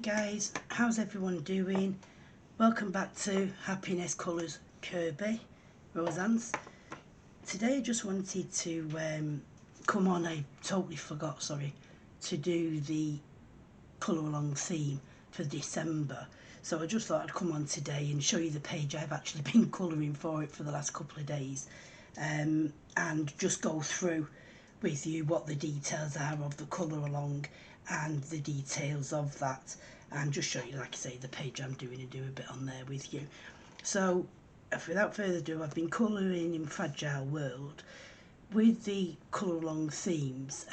guys, how's everyone doing? Welcome back to Happy-Ness Colours Kerby, Rosanes. Today I just wanted to come on, I totally forgot, sorry, to do the colour along theme for December. So I just thought I'd come on today and show you the page I've actually been colouring for it for the last couple of days, and just go through with you what the details are of the colour along and the details of that, and just show you, like I say, the page I'm doing and do a bit on there with you. So without further ado, I've been colouring in Fragile World. With the colour along themes,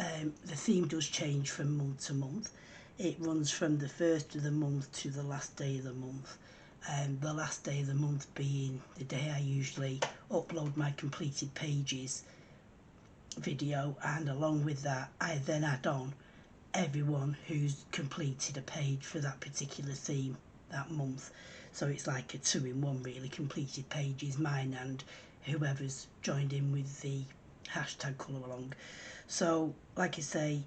the theme does change from month to month. It runs from the first of the month to the last day of the month, the last day of the month being the day I usually upload my completed pages video, and along with that I then add on everyone who's completed a page for that particular theme that month. So it's like a 2-in-1 really, completed pages, mine and whoever's joined in with the hashtag colour along. So like I say,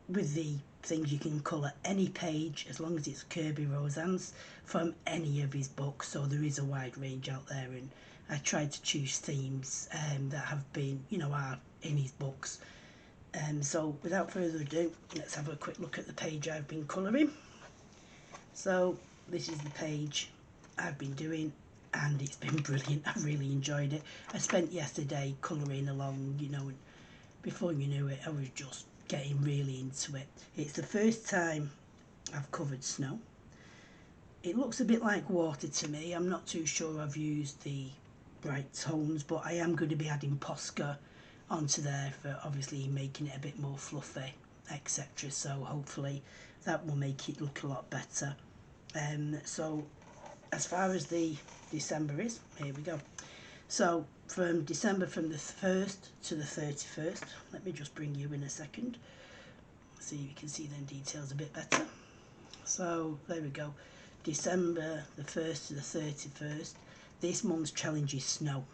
with the things you can colour any page as long as it's Kerby Rosanes from any of his books, so there is a wide range out there, and I tried to choose themes that have been, are in his books. So without further ado, let's have a quick look at the page I've been colouring. So this is the page I've been doing, and it's been brilliant. I've really enjoyed it. I spent yesterday colouring along, and before you knew it, I was just getting really into it. It's the first time I've covered snow. It looks a bit like water to me. I'm not too sure I've used the bright tones, but I am going to be adding Posca onto there for obviously making it a bit more fluffy, etc. So hopefully that will make it look a lot better. So as far as the December is, here we go. So from December, from the 1st to the 31st, let me just bring you in a second, see if you can see them details a bit better. So there we go, December the 1st to the 31st. This month's challenge is snow.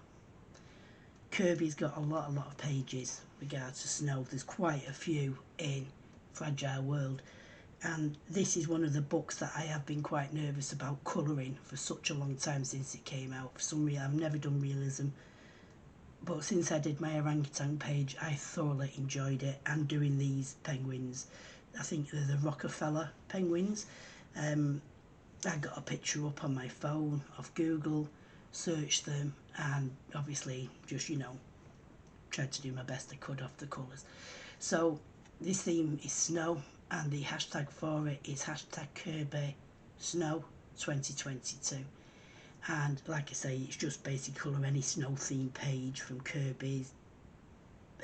Kerby's got a lot of pages regards to snow. There's quite a few in Fragile World, and this is one of the books that I have been quite nervous about colouring for such a long time since it came out. For some reason I've never done realism, but since I did my orangutan page I thoroughly enjoyed it, and doing these penguins, I think they're the Rockefeller penguins. I got a picture up on my phone of Google, searched them, and obviously just tried to do my best I could off the colours. So this theme is snow, and the hashtag for it is hashtag Kerby Snow 2022. And like I say, it's just basically colour any snow theme page from Kerby's,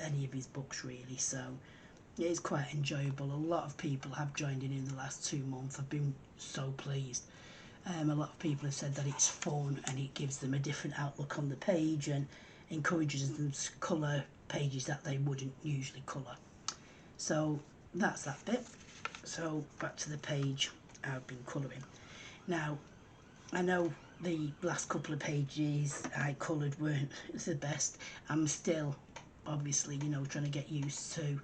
any of his books really. So it is quite enjoyable. A lot of people have joined in the last 2 months. I've been so pleased. A lot of people have said that it's fun and it gives them a different outlook on the page and encourages them to colour pages that they wouldn't usually colour. So that's that bit. So back to the page I've been colouring. Now, I know the last couple of pages I coloured weren't the best. I'm still obviously, trying to get used to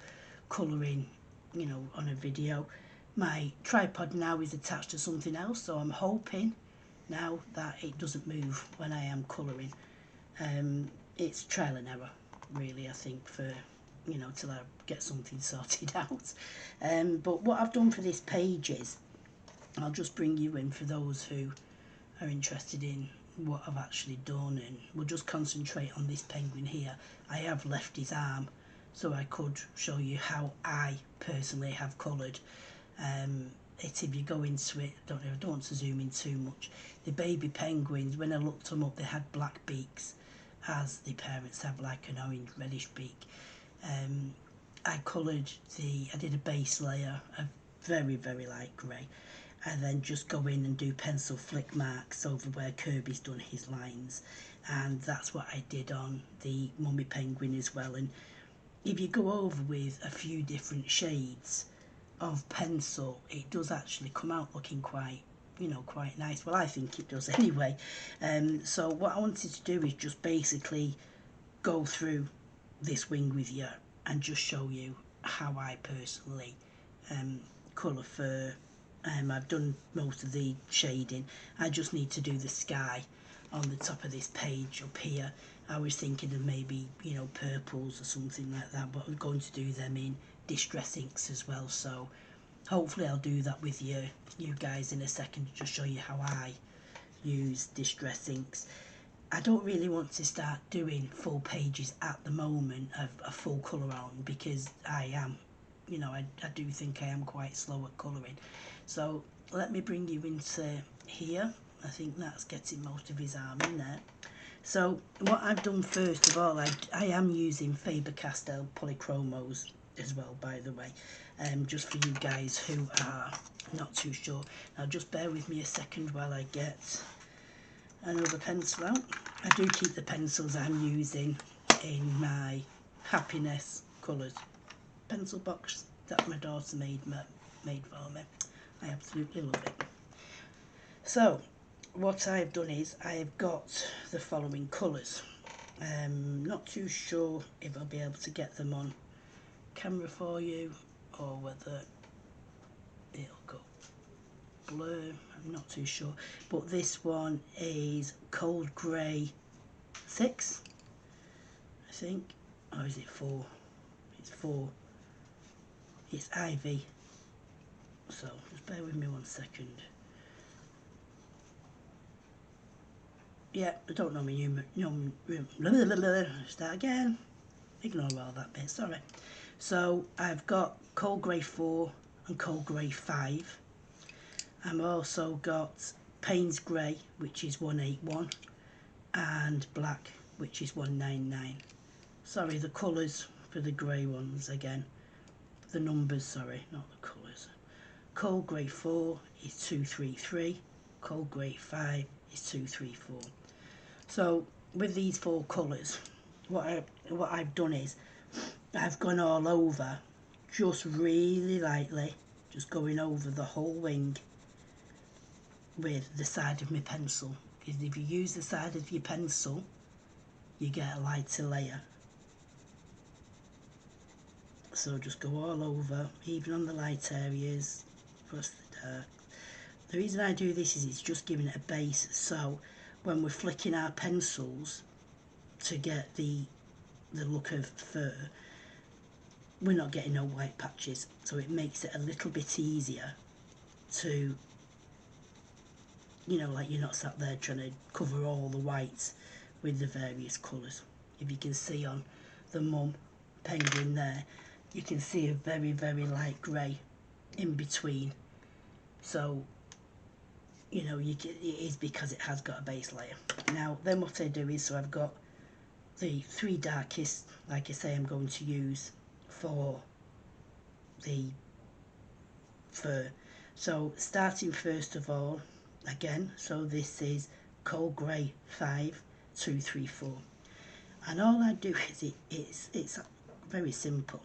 colouring, on a video. My tripod now is attached to something else, so I'm hoping now that it doesn't move when I am colouring. It's trial and error really, I think, for till I get something sorted out. But what I've done for this page is, I'll just bring you in for those who are interested in what I've actually done, and we'll just concentrate on this penguin here. I have left his arm so I could show you how I personally have coloured it. If you go into it, I don't want to zoom in too much. The baby penguins, when I looked them up, they had black beaks, as the parents have like an orange reddish beak. I did a base layer of very light grey, and then just go in and do pencil flick marks over where Kerby's done his lines, and that's what I did on the mummy penguin as well. And if you go over with a few different shades of pencil, it does actually come out looking quite nice. Well, I think it does anyway. So what I wanted to do is just basically go through this wing with you and just show you how I personally colour for I've done most of the shading. I just need to do the sky on the top of this page up here. I was thinking of maybe, you know, purples or something like that, but I'm going to do them in distress inks as well. So hopefully I'll do that with you guys in a second to just show you how I use distress inks. I don't really want to start doing full pages at the moment of a full colour on, because I am, you know, I do think I am quite slow at colouring. So let me bring you into here. I think that's getting most of his arm in there. So what I've done first of all, I am using Faber-Castell polychromos as well, by the way, just for you guys who are not too sure. Now just bear with me a second while I get another pencil out. I do keep the pencils I'm using in my Happy-Ness colours pencil box that my daughter made for me. I absolutely love it. So what I've done is I've got the following colours. Not too sure if I'll be able to get them on camera for you or whether it'll go blur. I'm not too sure, but this one is Cold Grey 6, I think, or is it 4? It's 4. It's Ivy. So just bear with me one second. Yeah, I don't know my start again. Ignore all that bit, sorry. So I've got Cold Grey 4 and Cold Grey 5. I've also got Payne's Grey, which is 181, and Black, which is 199. Sorry, the colours for the grey ones again. The numbers, sorry, not the colours. Cold Grey 4 is 233, Cold Grey 5 is 234. So with these 4 colours, what I've done is I've gone all over, just really lightly, just going over the whole wing with the side of my pencil, because if you use the side of your pencil you get a lighter layer. So just go all over, even on the light areas, across the dark. The reason I do this is it's just giving it a base, so when we're flicking our pencils to get the look of fur, we're not getting no white patches, so it makes it a little bit easier to, you know, like you're not sat there trying to cover all the whites with the various colours. If you can see on the mum penguin there, you can see a very, very light grey in between. So, you know, it is because it has got a base layer. Now, then what I do is, so I've got the 3 darkest, like I say, I'm going to use for the fur. So, starting first of all, again, so this is Cold Grey 5, 2, 3, 4. And all I do is, it's very simple.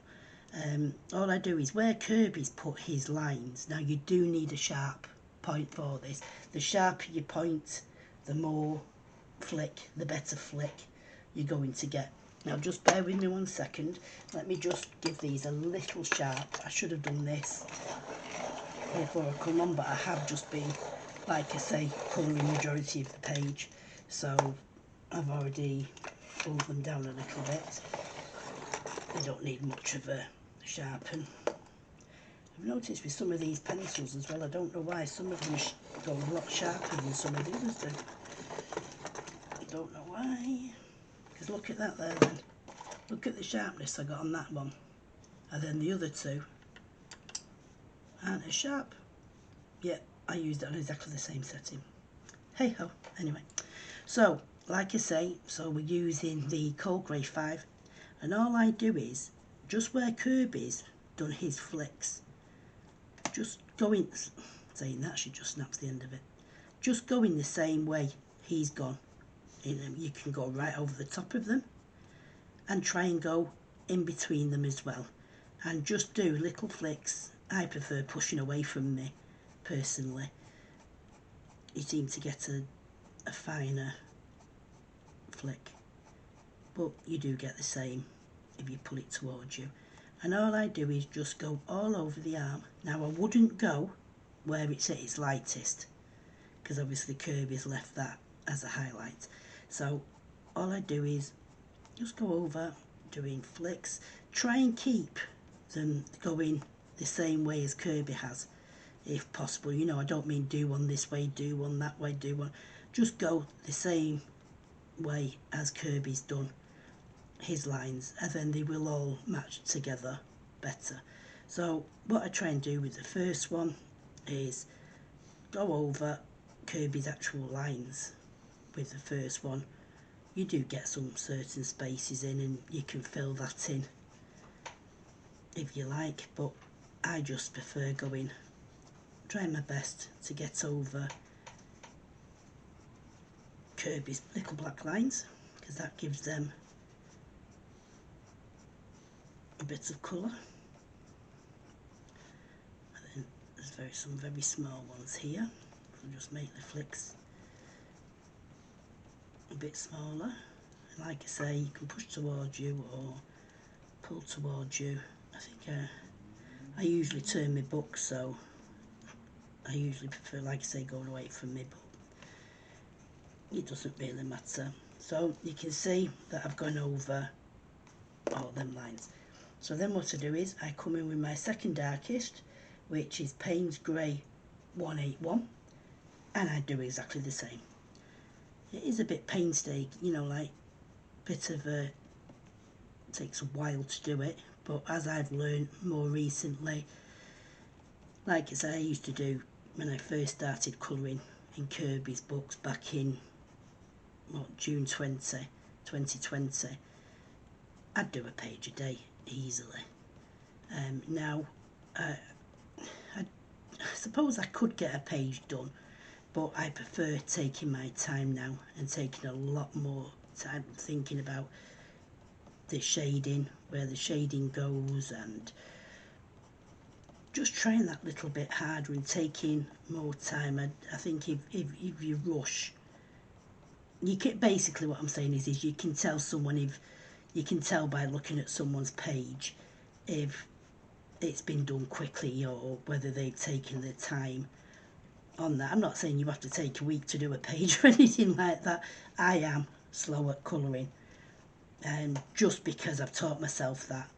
All I do is where Kerby's put his lines, now you do need a sharp point for this. The sharper you point, the more flick, the better flick you're going to get. Now just bear with me one second. Let me just give these a little sharp. I should have done this before I come on, but I have just been, like I say, colouring the majority of the page. So I've already pulled them down a little bit. They don't need much of a sharpen. I've noticed with some of these pencils as well, I don't know why, some of them go a lot sharper than some of the others do. I don't know why. Because look at that there then. Look at the sharpness I got on that one. And then the other two aren't as sharp. Yeah, I used it on exactly the same setting. Hey ho, anyway. So, like I say, so we're using the Cold Grey 5. And all I do is, just where Kerby's done his flicks, just going, saying that, she just snaps the end of it. Just going the same way he's gone. You can go right over the top of them and try and go in between them as well. And just do little flicks. I prefer pushing away from me, personally. You seem to get a finer flick. But you do get the same if you pull it towards you. And all I do is just go all over the arm. Now I wouldn't go where it's at its lightest, because obviously Kerby's left that as a highlight. So all I do is just go over doing flicks, try and keep them going the same way as Kerby has, if possible. You know, I don't mean do one this way, do one that way, do one, just go the same way as Kerby's done his lines, and then they will all match together better. So what I try and do with the first one is go over Kerby's actual lines with the first one. You do get some certain spaces in, and you can fill that in if you like, but I just prefer trying my best to get over Kerby's little black lines, because that gives them a bit of colour. And then there's some very small ones here, so just make the flicks a bit smaller. And like I say, you can push towards you or pull towards you. I think I usually turn my book, so I usually prefer, like I say, going away from me, but it doesn't really matter. So you can see that I've gone over all them lines. So then what I do is I come in with my second darkest, which is Payne's Grey 181, and I do exactly the same. It is a bit painstaking, you know, like bit of a, takes a while to do it, but as I've learned more recently, like I say, I used to do when I first started colouring in Kerby's books back in June 2020, I'd do a page a day easily. Now I suppose I could get a page done, but I prefer taking my time now and taking a lot more time thinking about the shading, where the shading goes, and just trying that little bit harder and taking more time. I think if you rush, you can, basically what I'm saying is you can tell someone, if you can tell by looking at someone's page if it's been done quickly or whether they've taken the time on that. I'm not saying you have to take a week to do a page or anything like that. I am slow at colouring, and just because I've taught myself that,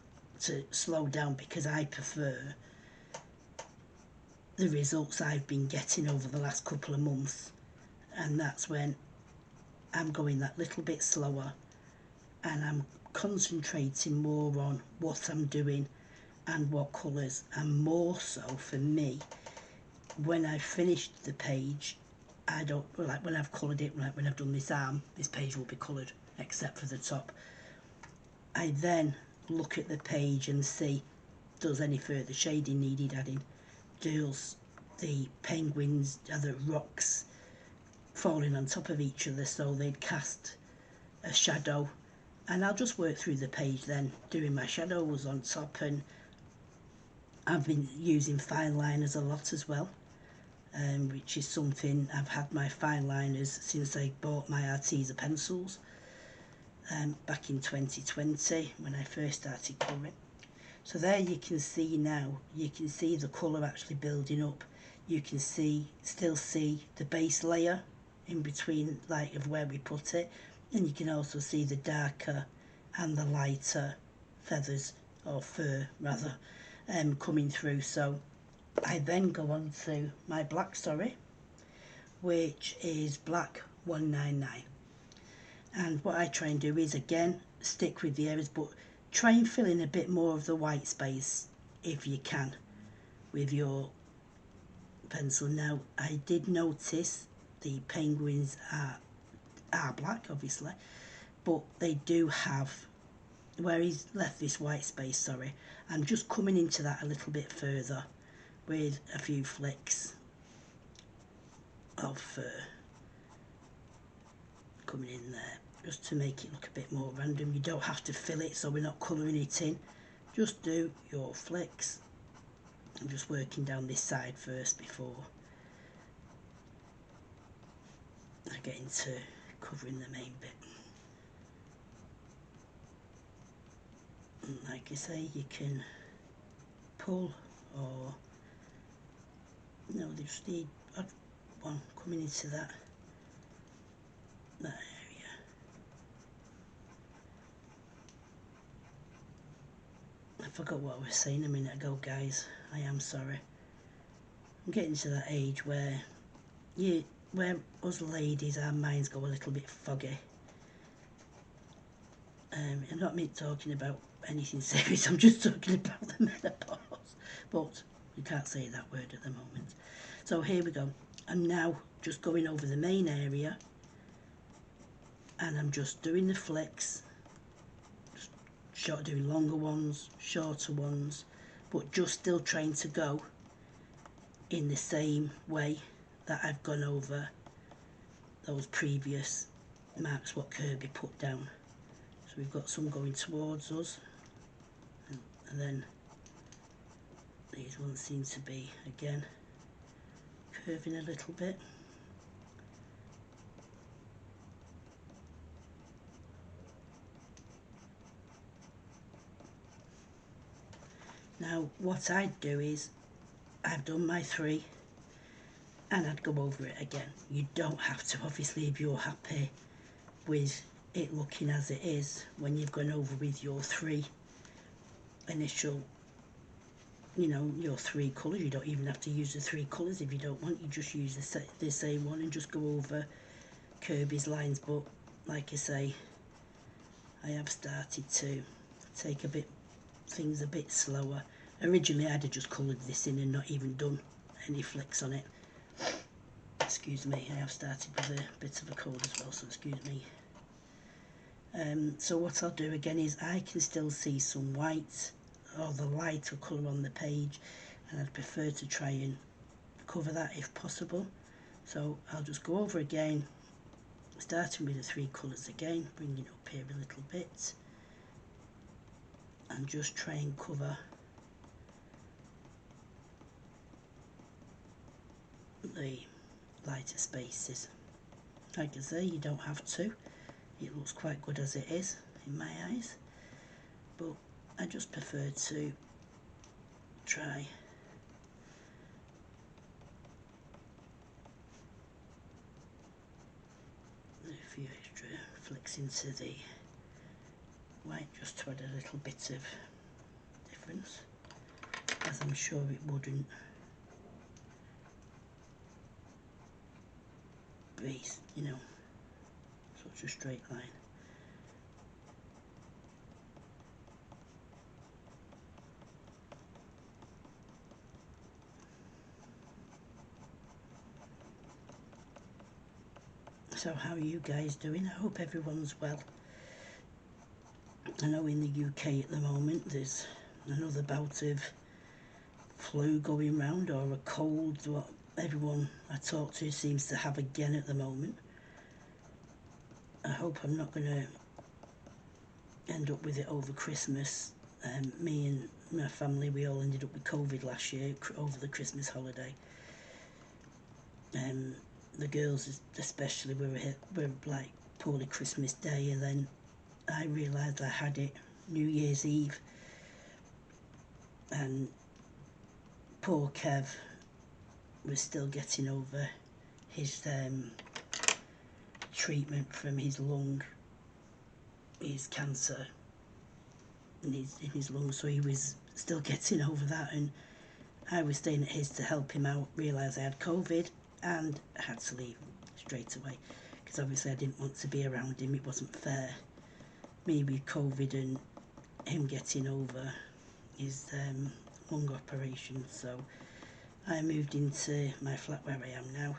to slow down, because I prefer the results I've been getting over the last couple of months, and that's when I'm going that little bit slower and I'm concentrating more on what I'm doing and what colours, and more so for me, when I've finished the page, I don't, like when I've coloured it, like when I've done this arm, this page will be coloured except for the top. I then look at the page and see, does any further shading needed adding? Does the penguins, are the rocks falling on top of each other so they'd cast a shadow? And I'll just work through the page then, doing my shadows on top. And I've been using fine liners a lot as well, which is something, I've had my fine liners since I bought my Arteza pencils back in 2020 when I first started colouring. So there you can see now, you can see the colour actually building up. You can still see the base layer in between, like, of where we put it, and you can also see the darker and the lighter feathers, or fur rather, coming through. So I then go on to my black, which is black 199, and what I try and do is, again, stick with the areas, but try and fill in a bit more of the white space if you can with your pencil. Now I did notice the penguins are black, obviously, but they do have, where he's left this white space, I'm just coming into that a little bit further with a few flicks of fur coming in there, just to make it look a bit more random. You don't have to fill it, so we're not colouring it in. Just do your flicks. I'm just working down this side first before I get into covering the main bit. And like I say, you can pull or No, they just need one coming into that area. I forgot what I was saying a minute ago, guys. I am sorry. I'm getting to that age where us ladies, our minds go a little bit foggy. I'm not talking about anything serious, I'm just talking about the menopause. But we can't say that word at the moment. So here we go. I'm now just going over the main area and I'm just doing the flicks, doing longer ones, shorter ones, but just still trying to go in the same way that I've gone over those previous marks what Kerby put down. So we've got some going towards us, and then these ones seem to be again curving a little bit. Now what I'd do is, I've done my 3 and I'd go over it again. You don't have to, obviously, if you're happy with it looking as it is when you've gone over with your 3 initial, you know, your 3 colours. You don't even have to use the 3 colours if you don't want. You just use the same one and just go over Kerby's lines. But like I say, I have started to take things a bit slower. Originally I'd have just coloured this in and not even done any flicks on it. Excuse me, I have started with a bit of a cold as well, so excuse me. So what I'll do again is, I can still see some white or the lighter colour on the page, and I'd prefer to try and cover that if possible. So I'll just go over again, starting with the 3 colours again, bringing it up here a little bit, and just try and cover the lighter spaces. Like I say, you don't have to. It looks quite good as it is in my eyes, but I just prefer to try a few extra flicks into the white just to add a little bit of difference, as I'm sure it wouldn't be, you know, such a straight line. So how are you guys doing? I hope everyone's well. I know in the UK at the moment there's another bout of flu going round, or a cold, what everyone I talk to seems to have again at the moment. I hope I'm not going to end up with it over Christmas. Me and my family, we all ended up with COVID last year over the Christmas holiday. The girls especially were like poorly Christmas Day, and then I realised I had it New Year's Eve, and poor Kev was still getting over his treatment from his cancer in his lungs, so he was still getting over that, and I was staying at his to help him out. Realised I had COVID and I had to leave straight away, because obviously I didn't want to be around him. It wasn't fair, me with COVID and him getting over his lung operation. So I moved into my flat where I am now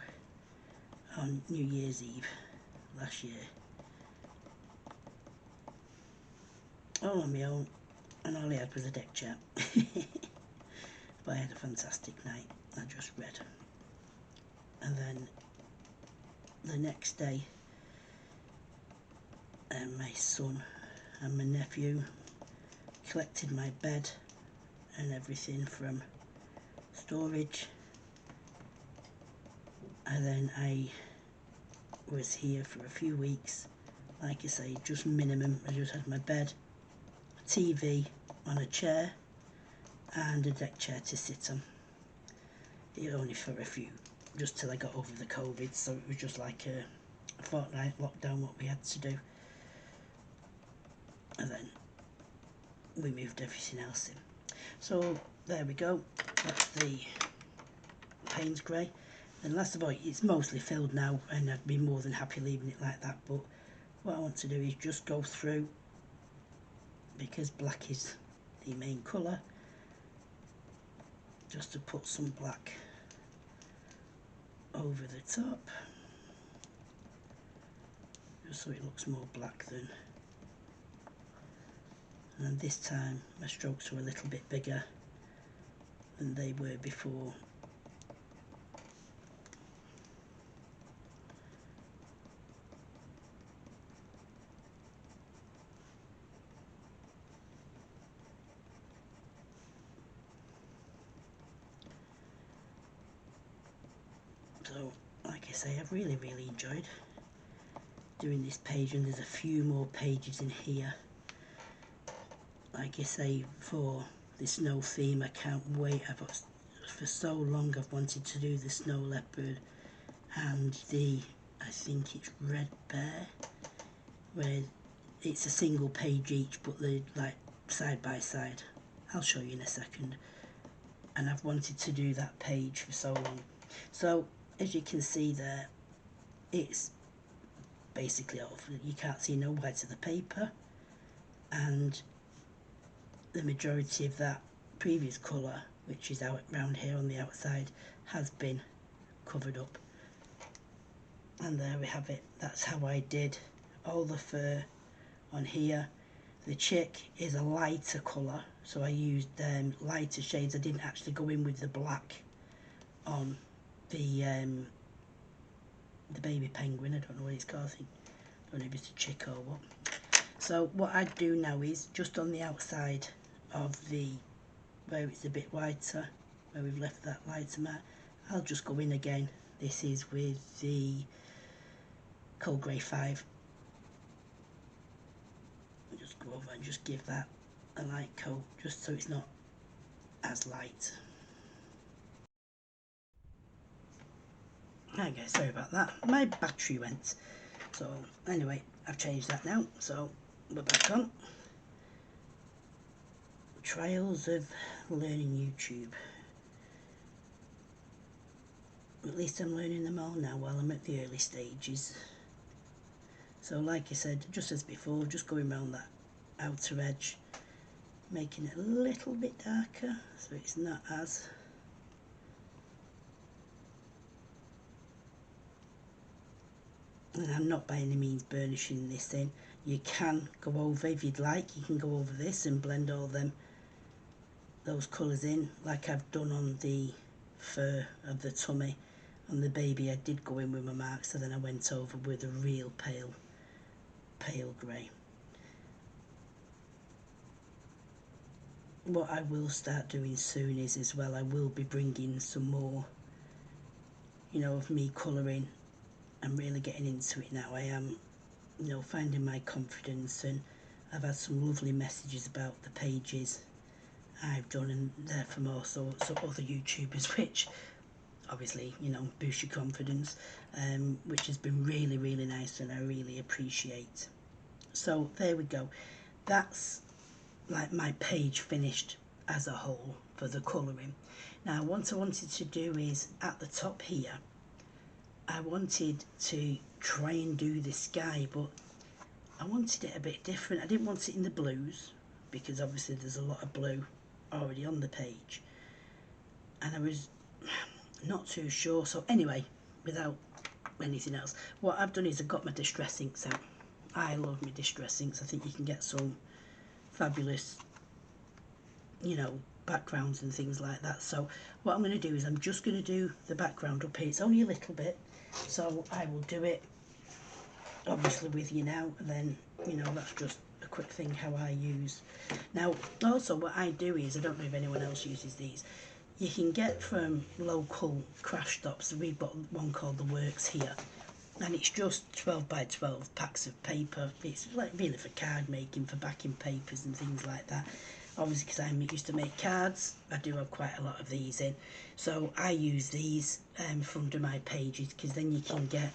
on New Year's Eve last year, all on my own, and all I had was a deck chair. But I had a fantastic night. I just read, and then the next day my son and my nephew collected my bed and everything from storage, and then I was here for a few weeks. Like I say, just minimum. I just had my bed, a TV on a chair, and a deck chair to sit on. only for a few, just till I got over the COVID, so it was just like a fortnight lockdown what we had to do, and then we moved everything else in. So there we go, that's the Payne's grey. And last of all, it's mostly filled now, and I'd be more than happy leaving it like that, but what I want to do is just go through, because black is the main colour, just to put some black over the top, just so it looks more black than, and this time my strokes were a little bit bigger than they were before. So, like I say, I've really enjoyed doing this page, and there's a few more pages in here. Like I say, for the snow theme, I can't wait. For so long I've wanted to do the snow leopard and the, I think it's red bear, where it's a single page each, but they're like side by side. I'll show you in a second. And I've wanted to do that page for so long. So as you can see there, it's basically off. You can't see no white of the paper, and the majority of that previous colour, which is out round here on the outside, has been covered up. And there we have it. That's how I did all the fur on here. The chick is a lighter colour, so I used lighter shades. I didn't actually go in with the black on the baby penguin. I don't know what it's called. I don't know if it's a chick or what. So what I do now is just on the outside of the, where it's a bit whiter, where we've left that lighter mat, I'll just go in again. This is with the Cold Grey 5. Just go over and just give that a light coat, just so it's not as light. Okay, sorry about that. My battery went. So anyway, I've changed that now, so we're back on. Trials of learning YouTube. At least I'm learning them all now while I'm at the early stages. So like I said, just as before, just going around that outer edge, making it a little bit darker so it's not as, and I'm not by any means burnishing this in. You can go over, if you'd like, you can go over this and blend all those colours in, like I've done on the fur of the tummy. On the baby I did go in with my marks, so then I went over with a real pale grey. What I will start doing soon is, as well, I will be bringing some more, you know, of me colouring. I'm really getting into it now. I am, you know, finding my confidence, and I've had some lovely messages about the pages I've done, and they're from also other YouTubers, which obviously, you know, boost your confidence, which has been really nice, and I really appreciate. So there we go. That's like my page finished as a whole for the colouring. Now what I wanted to do is, at the top here, I wanted to try and do the sky, but I wanted it a bit different. I didn't want it in the blues, because obviously there's a lot of blue already on the page, and I was not too sure. So anyway, without anything else, what I've done is I've got my distress inks out. I love my distress inks. I think you can get some fabulous, you know, backgrounds and things like that. So what I'm going to do is I'm just going to do the background up here. It's only a little bit, so I will do it obviously with you now, and then, you know, that's just a quick thing how I use. Now also what I do is, I don't know if anyone else uses these, you can get from local craft shops. We've got one called The Works here, and it's just 12 by 12 packs of paper. It's like really for card making, for backing papers and things like that. obviously because I used to make cards, I do have quite a lot of these in, so I use these for under my pages, because then you can get,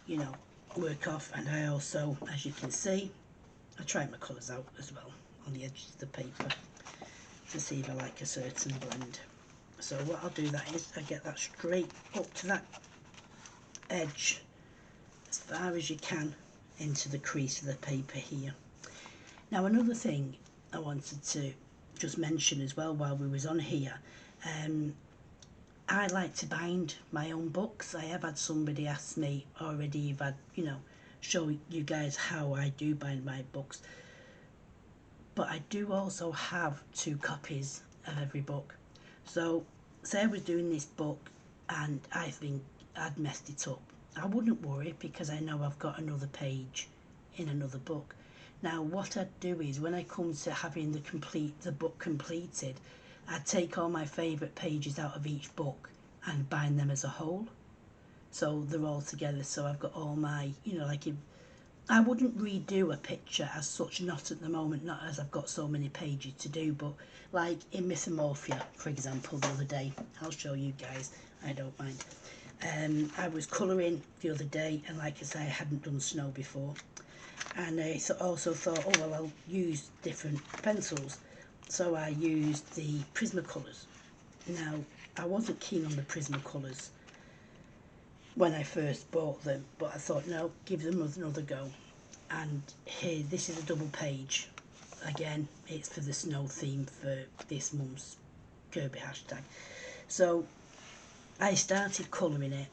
you know, work off. And I also, as you can see, I try my colours out as well on the edges of the paper to see if I like a certain blend. So what I'll do that is I get that straight up to that edge as far as you can into the crease of the paper here. Now another thing I wanted to just mention as well while we was on here, I like to bind my own books. I have had somebody ask me already, you've had, you know, show you guys how I do bind my books, but I do also have 2 copies of every book. So say I was doing this book and I think I'd messed it up, I wouldn't worry, because I know I've got another page in another book. Now what I'd do is, when I come to having the book completed, I'd take all my favourite pages out of each book and bind them as a whole, so they're all together. So I've got all my, you know, like, if I wouldn't redo a picture as such, not at the moment, not as I've got so many pages to do, but like in Mythomorphia, for example, the other day, I'll show you guys, I don't mind. I was colouring the other day, and like I say, I hadn't done snow before, and I also thought, oh well, I'll use different pencils, so I used the Prismacolors. Now I wasn't keen on the Prismacolors when I first bought them, but I thought, no, give them another go. And here, this is a double page. Again, it's for the snow theme for this month's Kerby hashtag. So I started colouring it,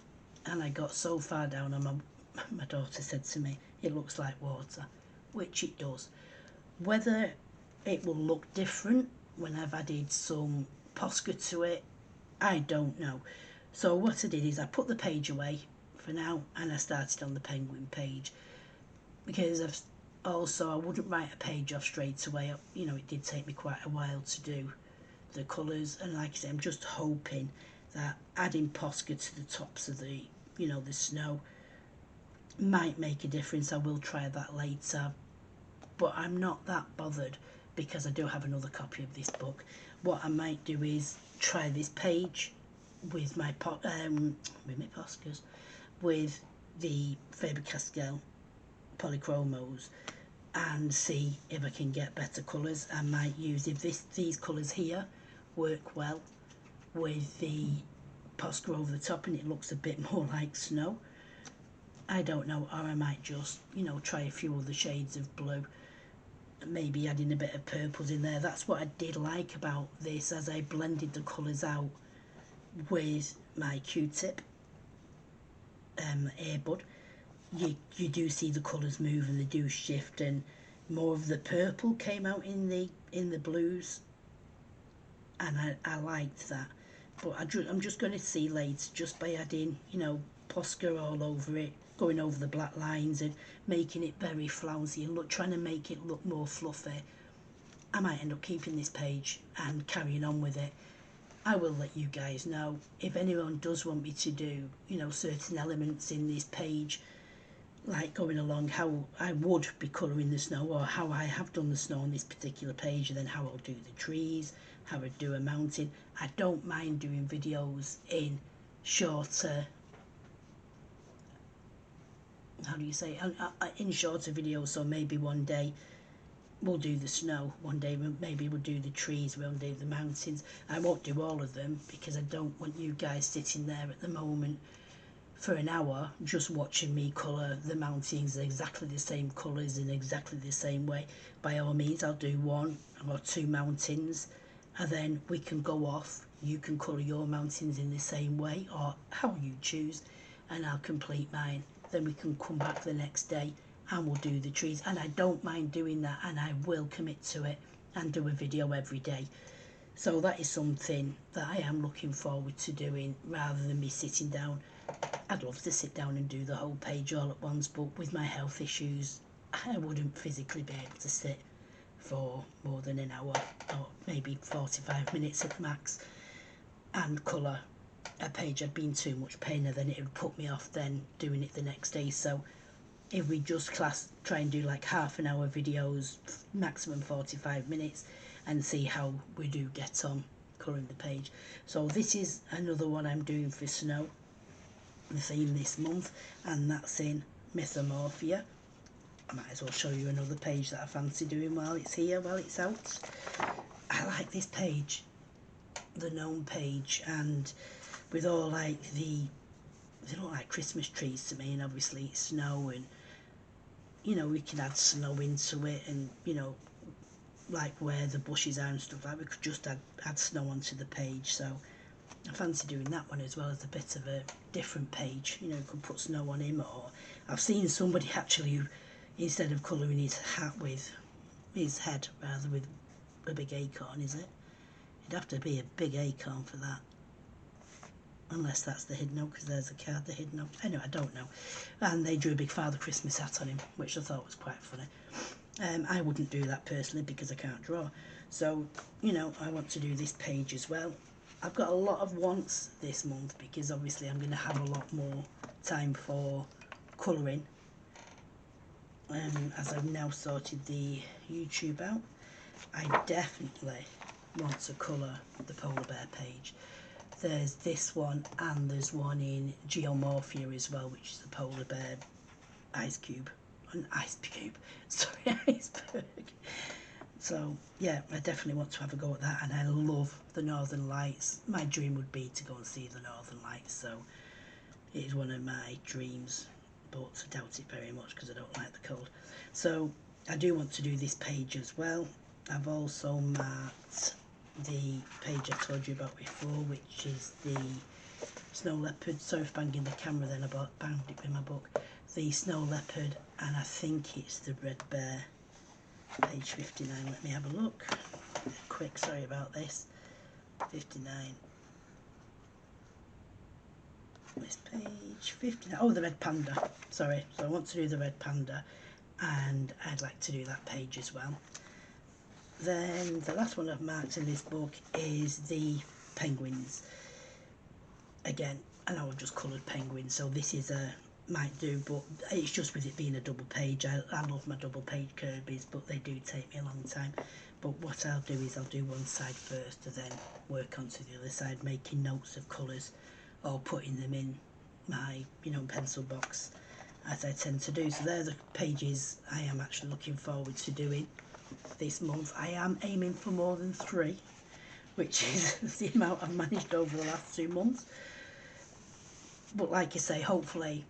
and I got so far down, and my daughter said to me, it looks like water, which it does. Whether it will look different when I've added some Posca to it, I don't know. So what I did is I put the page away for now, and I started on the penguin page, because I wouldn't write a page off straight away. You know, it did take me quite a while to do the colours, and like I said, I'm just hoping that adding Posca to the tops of the, you know, the snow might make a difference. I will try that later, but I'm not that bothered because I do have another copy of this book. What I might do is try this page with my Poscas, with the Faber-Castell Polychromos, and see if I can get better colours. I might use, if these colours here work well with the Posca over the top and it looks a bit more like snow, I don't know, or I might just, you know, try a few other shades of blue, maybe adding a bit of purples in there. That's what I did like about this, as I blended the colours out with my Q-tip earbud. You do see the colours move and they do shift, and more of the purple came out in the blues, and I liked that. But I'm just going to see later, just by adding, you know, Posca all over it, going over the black lines and making it very flouncy and trying to make it look more fluffy, I might end up keeping this page and carrying on with it. I will let you guys know if anyone does want me to do, you know, certain elements in this page, like going along, how I would be colouring the snow, or how I have done the snow on this particular page, and then how I'll do the trees, how I do a mountain. I don't mind doing videos in shorter, how do you say, in shorter videos. So maybe one day we'll do the snow, one day maybe we'll do the trees, one day the mountains. I won't do all of them because I don't want you guys sitting there at the moment for an hour just watching me colour the mountains exactly the same colours in exactly the same way. By all means, I'll do 1 or 2 mountains, and then we can go off. You can colour your mountains in the same way, or how you choose, and I'll complete mine. Then we can come back the next day and we'll do the trees. And I don't mind doing that, and I will commit to it and do a video every day. So that is something that I am looking forward to doing, rather than me sitting down. I'd love to sit down and do the whole page all at once, but with my health issues, I wouldn't physically be able to sit for more than an hour, or maybe 45 minutes at the max, and colour a page. I'd be in too much pain, and then it would put me off then doing it the next day. So if we just try and do like half an hour videos, maximum 45 minutes, and see how we do get on colouring the page. So this is another one I'm doing for snow, the theme this month, and that's in Mythomorphia. I might as well show you another page that I fancy doing while it's here, while it's out. I like this page, the gnome page, and with all like they look like Christmas trees to me, and obviously it's snow, and you know, we can add snow into it, and you know, like where the bushes are and stuff like, we could just add snow onto the page. So I fancy doing that one as well as a bit of a different page. You know, you could put snow on him, or I've seen somebody actually who, instead of colouring his hat with his head, rather with a big acorn, is it? It'd have to be a big acorn for that. Unless that's the hidden note, because there's a card, the hidden note. Anyway, I don't know. And they drew a big Father Christmas hat on him, which I thought was quite funny. I wouldn't do that personally because I can't draw. So, you know, I want to do this page as well. I've got a lot of wants this month because obviously I'm going to have a lot more time for colouring. As I've now sorted the YouTube out, I definitely want to colour the polar bear page. There's this one, and there's one in Geomorphia as well, which is a polar bear iceberg. So yeah, I definitely want to have a go at that, and I love the Northern Lights. My dream would be to go and see the Northern Lights, so it is one of my dreams, but I doubt it very much because I don't like the cold. So I do want to do this page as well. I've also marked the page I told you about before, which is the snow leopard. Sorry for banging the camera then, I banged it with my book. The snow leopard, and I think it's the red bear, page 59. Let me have a look quick, sorry about this. 59, this page 59. Oh, the red panda, sorry. So I want to do the red panda, and I'd like to do that page as well. Then the last one I've marked in this book is the penguins. Again, I know I've just coloured penguins, so this is a might do, but it's just with it being a double page. I love my double page Kerbys, but they do take me a long time. But what I'll do is I'll do one side first and then work onto the other side, making notes of colours or putting them in my, you know, pencil box, as I tend to do. So they're the pages I am actually looking forward to doing this month. I am aiming for more than 3, which is the amount I've managed over the last 2 months. But like I say, hopefully,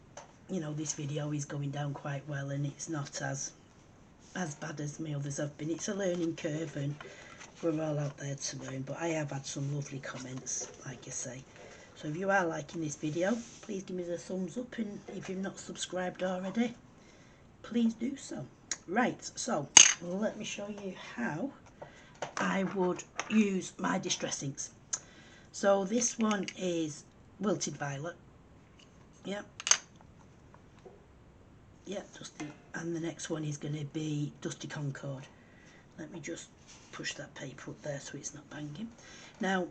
you know, this video is going down quite well, and it's not as bad as my others have been. It's a learning curve, and we're all out there to learn. But I have had some lovely comments, like I say. So if you are liking this video, please give me the thumbs up, and if you've not subscribed already, please do so. Right, so let me show you how I would use my distress inks. So this one is Wilted Violet. Yep. Yeah, Dusty. And the next one is going to be Dusty Concord. Let me just push that paper up there so it's not banging. Now,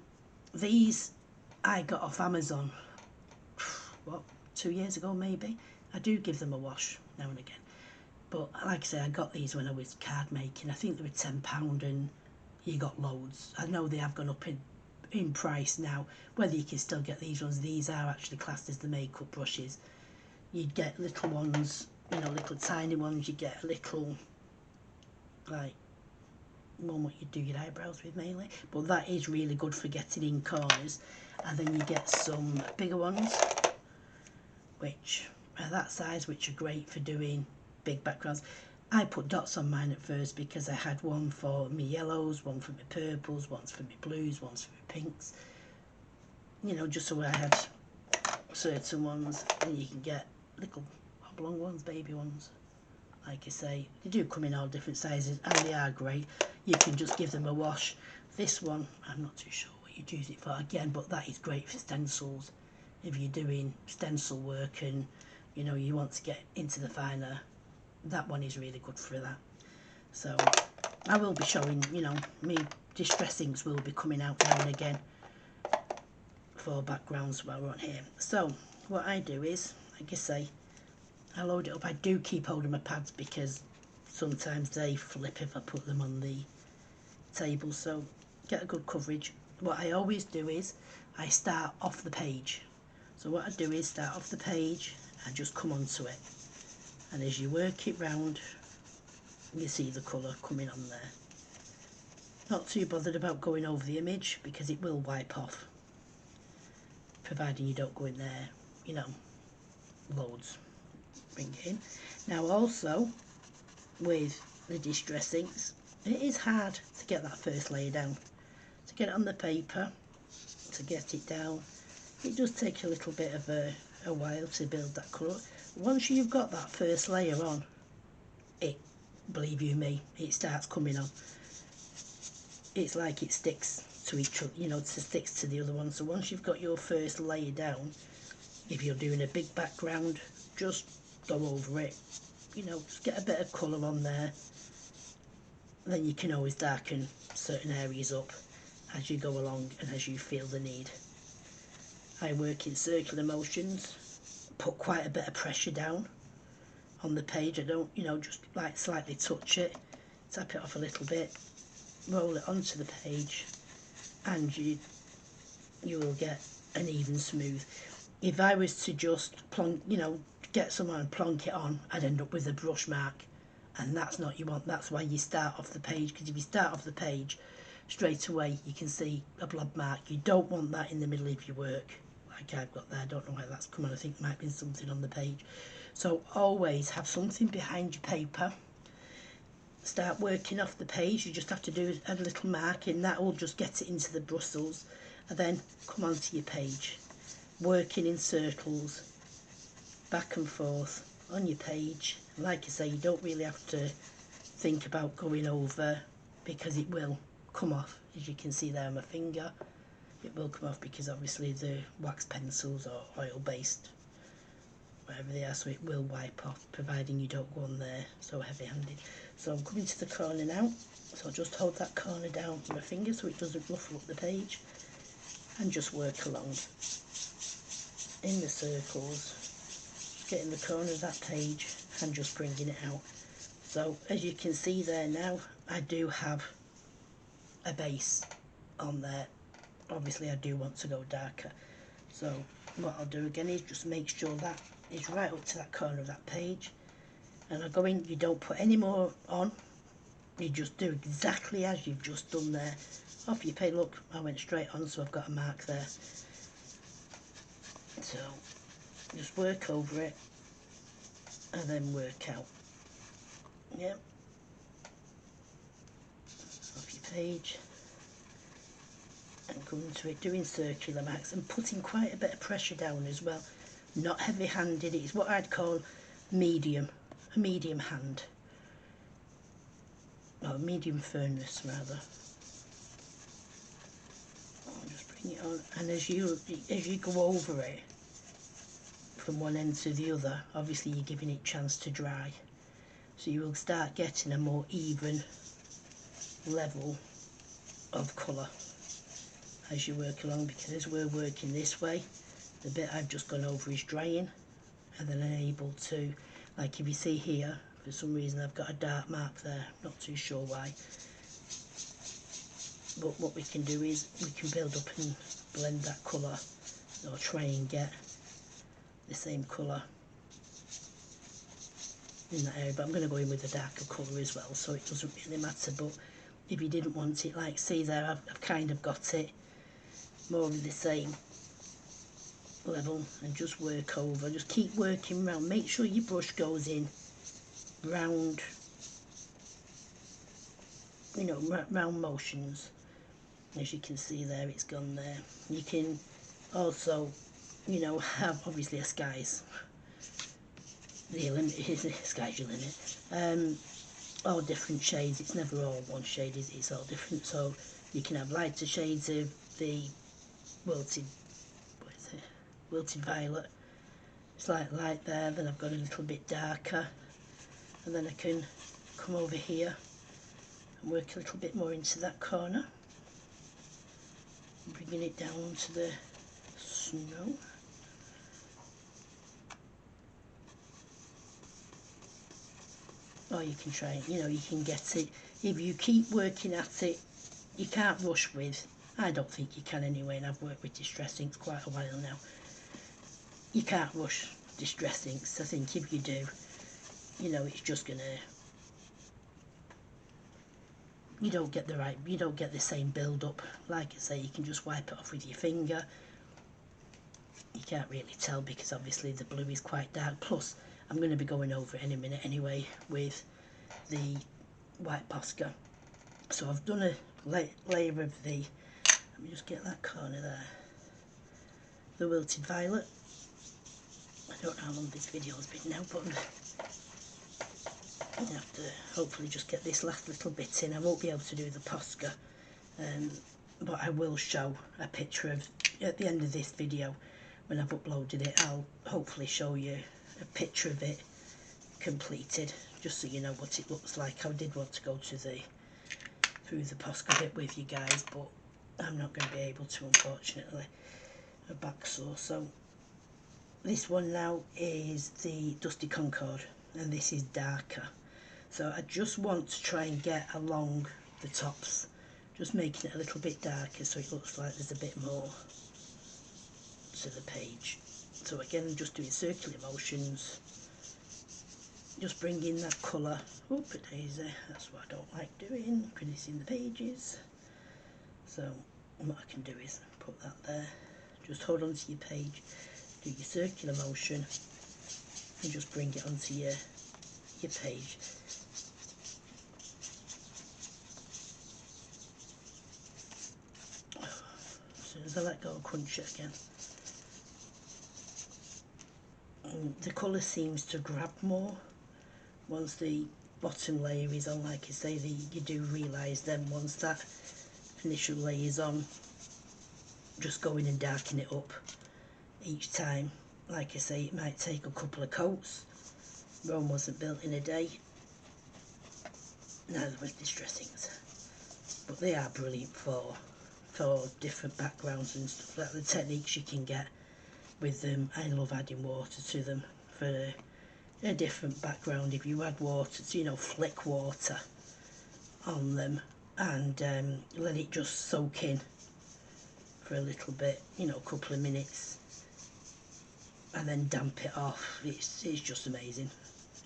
these I got off Amazon, what, 2 years ago maybe. I do give them a wash now and again. But like I say, I got these when I was card making. I think they were £10 and you got loads. I know they have gone up in price now. Whether you can still get these ones, these are actually classed as the makeup brushes. You'd get little ones, you know, little tiny ones. You get a little, like, one what you do your eyebrows with mainly. But that is really good for getting in corners. And then you get some bigger ones, which are that size, which are great for doing big backgrounds. I put dots on mine at first because I had one for me yellows, one for me purples, one's for me blues, one's for me pinks. You know, just so I had certain ones, and you can get little oblong ones, baby ones. Like I say, they do come in all different sizes, and they are great. You can just give them a wash. This one, I'm not too sure what you'd use it for again, but that is great for stencils. If you're doing stencil work and, you know, you want to get into the finer, that one is really good for that. So I will be showing, you know, me distress inks will be coming out now and again for backgrounds while we're on here. So what I do is, like I say, I load it up. I do keep hold of my pads because sometimes they flip if I put them on the table, so get a good coverage. What I always do is I start off the page. So what I do is start off the page and just come onto it, and as you work it round you see the colour coming on there. Not too bothered about going over the image because it will wipe off, providing you don't go in there, you know, loads. Bring it in. Now also with the distress inks, it is hard to get that first layer down, to get it on the paper, to get it down. It does take a little bit of a while to build that colour. Once you've got that first layer on, it, believe you me, it starts coming on. It's like it sticks to each other, you know, it sticks to the other one. So once you've got your first layer down, if you're doing a big background, just go over it, you know, just get a bit of colour on there. Then you can always darken certain areas up as you go along and as you feel the need. I work in circular motions, put quite a bit of pressure down on the page. I don't, you know, just like slightly touch it, tap it off a little bit, roll it onto the page, and you will get an even smooth. If I was to just plonk, you know, get someone and plonk it on, I'd end up with a brush mark, and that's not what you want. That's why you start off the page, because if you start off the page straight away you can see a blob mark. You don't want that in the middle of your work like I've got there. I don't know where that's come on. I think there might be something on the page. So always have something behind your paper. Start working off the page. You just have to do a little mark, and that will just get it into the bristles, and then come onto your page, working in circles back and forth on your page. Like I say, you don't really have to think about going over, because it will come off. As you can see there on my finger, it will come off, because obviously the wax pencils are oil based, whatever they are, so it will wipe off, providing you don't go on there so heavy handed. So I'm coming to the corner now, so I'll just hold that corner down with my finger so it doesn't ruffle up the page, and just work along in the circles, getting the corner of that page and just bringing it out. So as you can see there now, I do have a base on there. Obviously I do want to go darker, so what I'll do again is just make sure that is right up to that corner of that page, and I go in. You don't put any more on, you just do exactly as you've just done there. Off your page, look, I went straight on, so I've got a mark there. So just work over it and then work out. Yep, off your page and come into it, doing circular marks and putting quite a bit of pressure down as well. Not heavy handed, it's what I'd call medium, a medium hand, or medium firmness rather. I'll just bring it on, and as you go over it from one end to the other, obviously you're giving it a chance to dry, so you will start getting a more even level of colour as you work along, because as we're working this way, the bit I've just gone over is drying, and then I'm able to, like if you see here, for some reason I've got a dark mark there, not too sure why, but what we can do is we can build up and blend that colour, or try and get the same colour in that area. But I'm going to go in with a darker colour as well, so it doesn't really matter. But if you didn't want it, like see there, I've kind of got it more of the same level, and just work over, just keep working round. Make sure your brush goes in round, you know, round motions. As you can see there, it's gone there. You can also, you know, have obviously a sky's the limit, sky's your limit. All different shades, it's never all one shade, it's all different. So you can have lighter shades of the wilted, what is it, wilted violet. It's like light there, then I've got a little bit darker, and then I can come over here and work a little bit more into that corner, bringing it down to the snow. Or you can try, you know, you can get it, if you keep working at it you can't rush with, I don't think you can anyway, and I've worked with distress inks quite a while now. You can't rush distress inks. I think if you do, you know, it's just gonna, you don't get the same build up. Like I say, you can just wipe it off with your finger. You can't really tell because obviously the blue is quite dark. Plus, I'm going to be going over it in a minute anyway with the white Posca. So I've done a layer of the, let me just get that corner there, the wilted violet. I don't know how long this video's been now, but I have to hopefully just get this last little bit in. I won't be able to do the Posca, but I will show a picture of, at the end of this video, when I've uploaded it, I'll hopefully show you a picture of it completed, just so you know what it looks like. I did want to go to through the Posca bit with you guys, but I'm not going to be able to, unfortunately. A back sore. So this one now is the Dusty Concord, and this is darker. So I just want to try and get along the tops, just making it a little bit darker so it looks like there's a bit more to the page. So again, I'm just doing circular motions, just bringing that colour up a daisy. That's what I don't like doing, creasing the pages. So what I can do is put that there, just hold on to your page, do your circular motion and just bring it onto your page. As soon as I let go, I'll crunch it again. And the colour seems to grab more once the bottom layer is on. Like I say, you do realise then once that initial layer is on, just go in and darken it up each time. Like I say, it might take a couple of coats. Rome wasn't built in a day, neither was distress inks, but they are brilliant for different backgrounds and stuff like the techniques you can get with them. I love adding water to them for a different background. If you add water, so, you know, flick water on them and let it just soak in for a little bit, you know, a couple of minutes, and then damp it off. It's just amazing.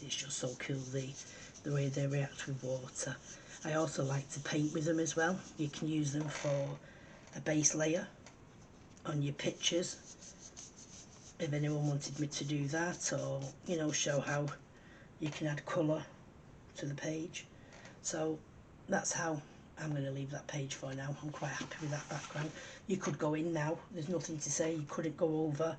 It's just so cool the way they react with water. I also like to paint with them as well. You can use them for a base layer on your pictures, if anyone wanted me to do that, or, you know, show how you can add colour to the page. So that's how I'm going to leave that page for now. I'm quite happy with that background. You could go in now, there's nothing to say you couldn't go over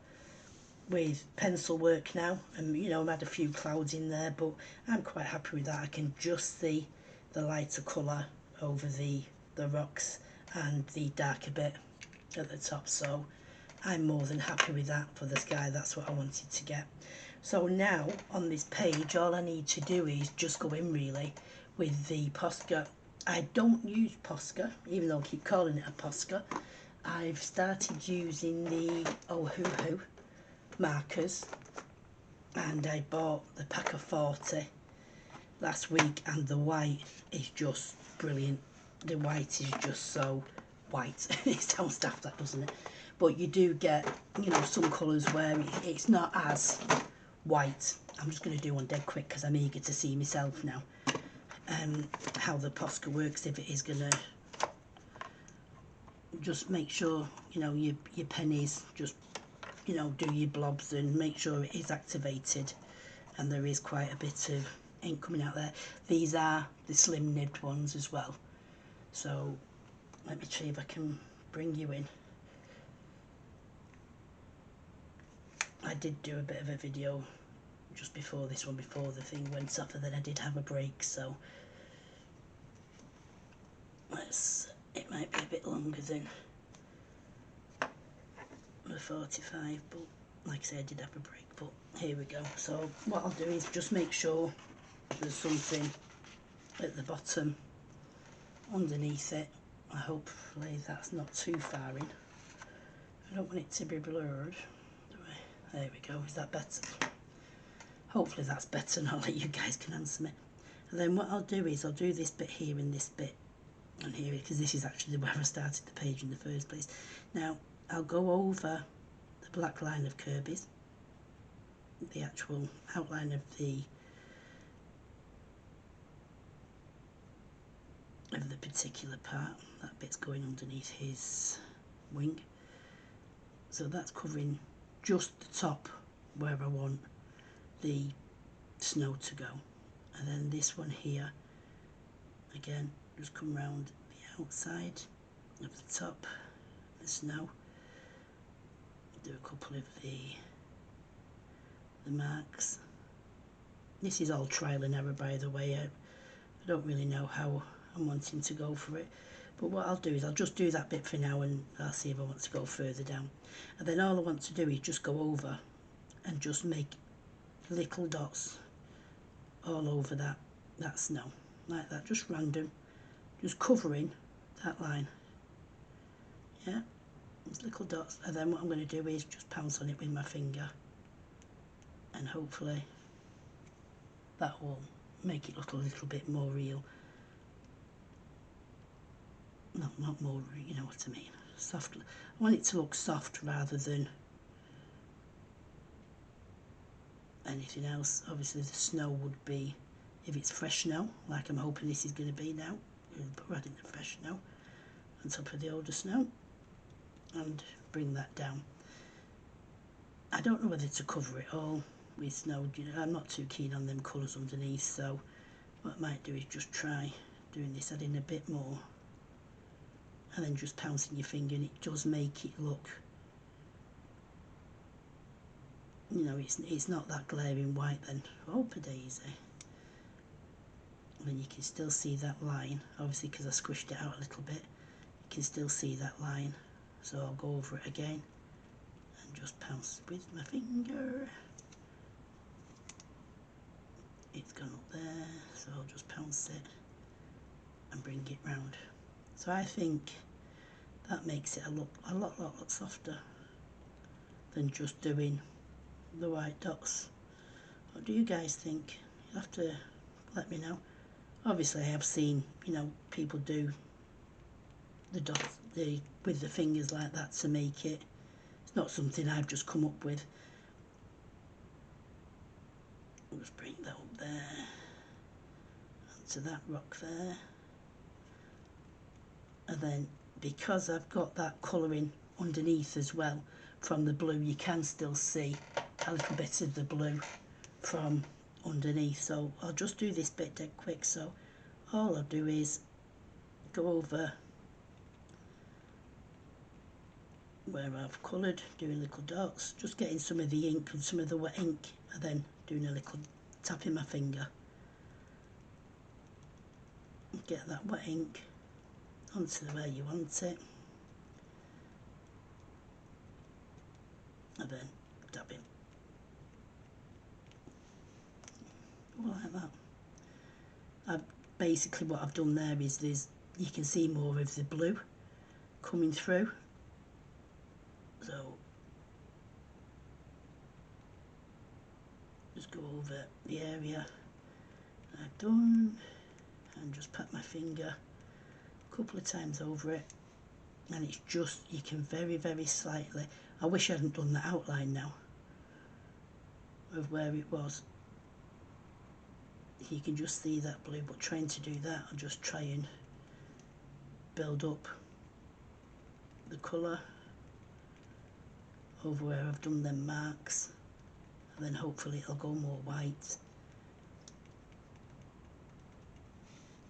with pencil work now, and, you know, I've had a few clouds in there, but I'm quite happy with that. I can just see the lighter colour over the rocks and the darker bit at the top, so I'm more than happy with that for the sky. That's what I wanted to get. So now on this page, all I need to do is just go in really with the Posca. I don't use Posca, even though I keep calling it a Posca. I've started using the Ohuhu markers, and I bought the pack of 40 last week, and the white is just brilliant. The white is just so white. It sounds daft, that, doesn't it? But you do get, you know, some colours where it's not as white. I'm just going to do one dead quick because I'm eager to see myself now how the Posca works. If it is going to, just make sure, you know, your pennies, just, you know, do your blobs and make sure it is activated, and there is quite a bit of ink coming out there. These are the slim nibbed ones as well, so let me see if I can bring you in. I did do a bit of a video just before this one, before the thing went off, and then I did have a break, so it might be a bit longer than the 45, but like I said, I did have a break, but here we go. So what I'll do is just make sure there's something at the bottom underneath it. Hopefully that's not too far in. I don't want it to be blurred. There we go. Is that better? Hopefully that's better, and I'll let you guys can answer me. And then what I'll do is I'll do this bit here and this bit And here, because this is actually where I started the page in the first place. Now I'll go over the black line of Kerby's, the actual outline of the particular part. That bit's going underneath his wing, so that's covering just the top where I want the snow to go. And then this one here, again, just come round the outside of the top, the snow, do a couple of the marks. This is all trial and error, by the way. I don't really know how I'm wanting to go for it, but what I'll do is I'll just do that bit for now, and I'll see if I want to go further down. And then all I want to do is just go over and just make little dots all over that snow, like that, just random, just covering that line. Yeah, these little dots. And then what I'm going to do is just pounce on it with my finger, and hopefully that will make it look a little bit more real. No, not more, you know what I mean. Soft. I want it to look soft rather than anything else. Obviously the snow would be, if it's fresh snow, like I'm hoping this is going to be now, we're adding the fresh snow on top of the older snow and bring that down. I don't know whether to cover it all with snow. I'm not too keen on them colours underneath, so what I might do is just try doing this, adding a bit more, and then just pouncing your finger, and it does make it look, you know, it's not that glaring white then. Oh, per daisy. And then you can still see that line, obviously because I squished it out a little bit, you can still see that line. So I'll go over it again and just pounce with my finger. It's gone up there, so I'll just pounce it and bring it round. So I think that makes it a lot softer than just doing the white dots. What do you guys think? You'll have to let me know. Obviously I have seen, you know, people do the dots with the fingers like that to make it. It's not something I've just come up with. I'll just bring that up there, onto that rock there. And then because I've got that colouring underneath as well from the blue, you can still see a little bit of the blue from underneath. So I'll just do this bit dead quick. So all I'll do is go over where I've coloured, doing little dots, just getting some of the ink and some of the wet ink, and then doing a little tapping my finger. Get that wet ink onto where you want it, and then dabbing. Like that. Basically what I've done there is you can see more of the blue coming through. So just go over the area I've done and just pat my finger a couple of times over it, and it's just, you can very slightly, I wish I hadn't done the outline now of where it was. You can just see that blue, but trying to do that, I'll just try and build up the colour over where I've done them marks, and then hopefully it'll go more white.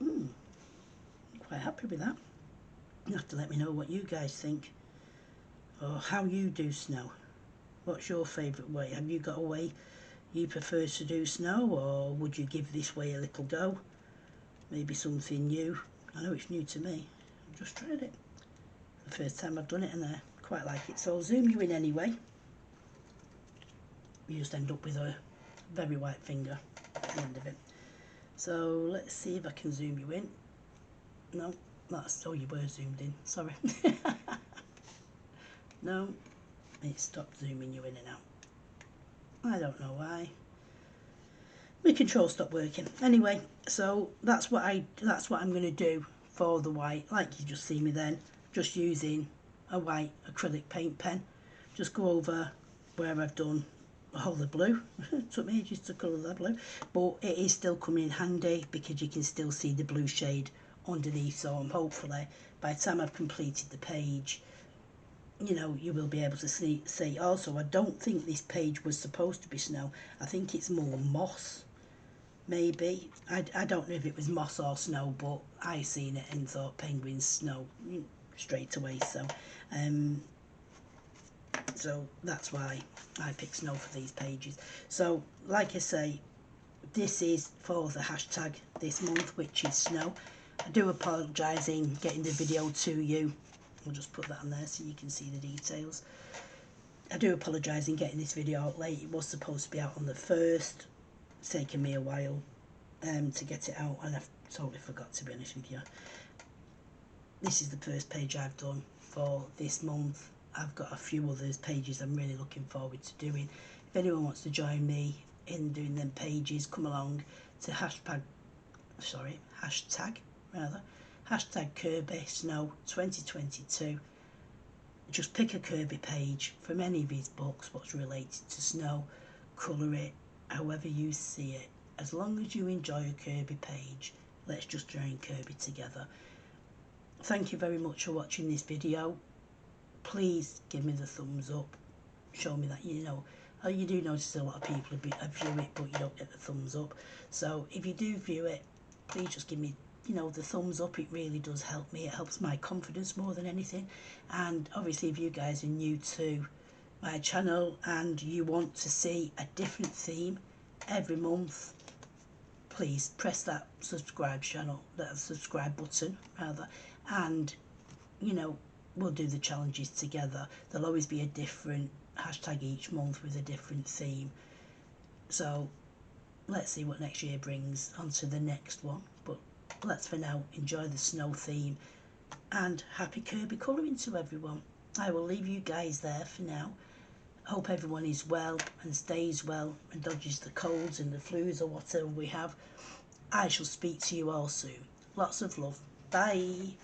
I'm quite happy with that. You have to let me know what you guys think, or how you do snow. What's your favourite way? Have you got a way you prefer to do snow, or would you give this way a little go? Maybe something new. I know it's new to me. I've just tried it. The first time I've done it, and I quite like it. So I'll zoom you in anyway. You just end up with a very white finger at the end of it. So let's see if I can zoom you in. No, that's, oh, you were zoomed in, sorry. No, it stopped zooming you in and out. I don't know why. My control stopped working. Anyway, so that's what I'm going to do for the white, like you just see me then, just using a white acrylic paint pen. Just go over where I've done all the blue. It took me ages to colour that blue, but it is still coming in handy because you can still see the blue shade underneath. So hopefully by the time I've completed the page, you know, you will be able to see. Also, I don't think this page was supposed to be snow. I think it's more moss, maybe. I don't know if it was moss or snow, but I seen it and thought penguins snow straight away. So that's why I picked snow for these pages. So like I say, this is for the hashtag this month, which is snow. I do apologise in getting the video to you. I'll just put that on there so you can see the details. I do apologise in getting this video out late. It was supposed to be out on the 1st. It's taken me a while to get it out, and I've totally forgot, to be honest with you. This is the first page I've done for this month. I've got a few others pages I'm really looking forward to doing. If anyone wants to join me in doing them pages, come along to hashtag Kerby Snow 2022. Just pick a Kerby page from any of his books what's related to snow, colour it however you see it. As long as you enjoy a Kerby page, let's just join Kerby together. Thank you very much for watching this video. Please give me the thumbs up. Show me that you know. You do notice a lot of people view it, but you don't get the thumbs up. So if you do view it, please just give me, you know, the thumbs up. It really does help me. It helps my confidence more than anything. And obviously, if you guys are new to my channel and you want to see a different theme every month, please press that subscribe button rather, and you know, we'll do the challenges together. There'll always be a different hashtag each month with a different theme. So let's see what next year brings onto the next one. But let's for now enjoy the snow theme, and happy Kerby colouring to everyone. I will leave you guys there for now. Hope everyone is well and stays well and dodges the colds and the flus or whatever we have. I shall speak to you all soon. Lots of love. Bye.